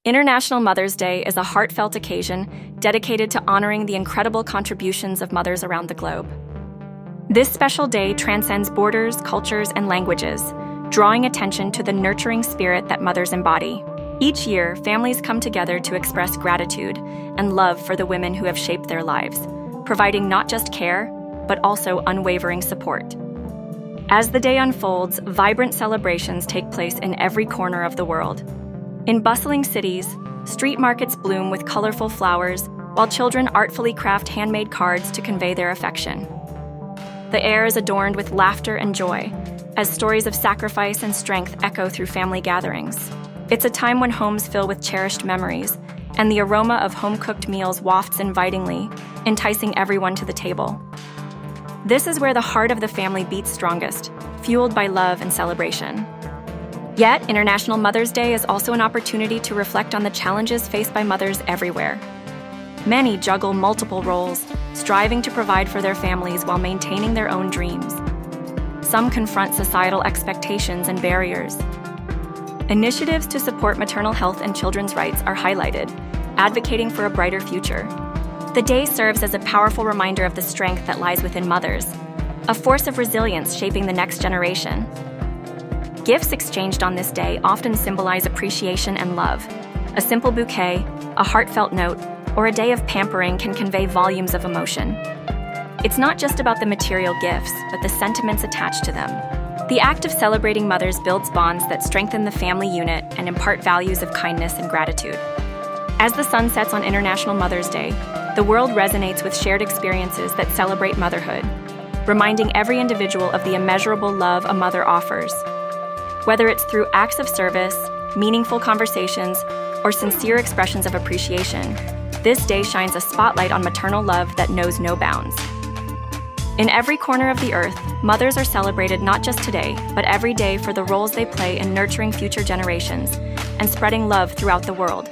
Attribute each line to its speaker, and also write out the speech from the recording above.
Speaker 1: International Mother's Day is a heartfelt occasion dedicated to honoring the incredible contributions of mothers around the globe. This special day transcends borders, cultures, and languages, drawing attention to the nurturing spirit that mothers embody. Each year, families come together to express gratitude and love for the women who have shaped their lives, providing not just care, but also unwavering support. As the day unfolds, vibrant celebrations take place in every corner of the world. In bustling cities, street markets bloom with colorful flowers, while children artfully craft handmade cards to convey their affection. The air is adorned with laughter and joy, as stories of sacrifice and strength echo through family gatherings. It's a time when homes fill with cherished memories, and the aroma of home-cooked meals wafts invitingly, enticing everyone to the table. This is where the heart of the family beats strongest, fueled by love and celebration. Yet, International Mother's Day is also an opportunity to reflect on the challenges faced by mothers everywhere. Many juggle multiple roles, striving to provide for their families while maintaining their own dreams. Some confront societal expectations and barriers. Initiatives to support maternal health and children's rights are highlighted, advocating for a brighter future. The day serves as a powerful reminder of the strength that lies within mothers, a force of resilience shaping the next generation. Gifts exchanged on this day often symbolize appreciation and love. A simple bouquet, a heartfelt note, or a day of pampering can convey volumes of emotion. It's not just about the material gifts, but the sentiments attached to them. The act of celebrating mothers builds bonds that strengthen the family unit and impart values of kindness and gratitude. As the sun sets on International Mother's Day, the world resonates with shared experiences that celebrate motherhood, reminding every individual of the immeasurable love a mother offers. Whether it's through acts of service, meaningful conversations, or sincere expressions of appreciation, this day shines a spotlight on maternal love that knows no bounds. In every corner of the earth, mothers are celebrated not just today, but every day for the roles they play in nurturing future generations and spreading love throughout the world.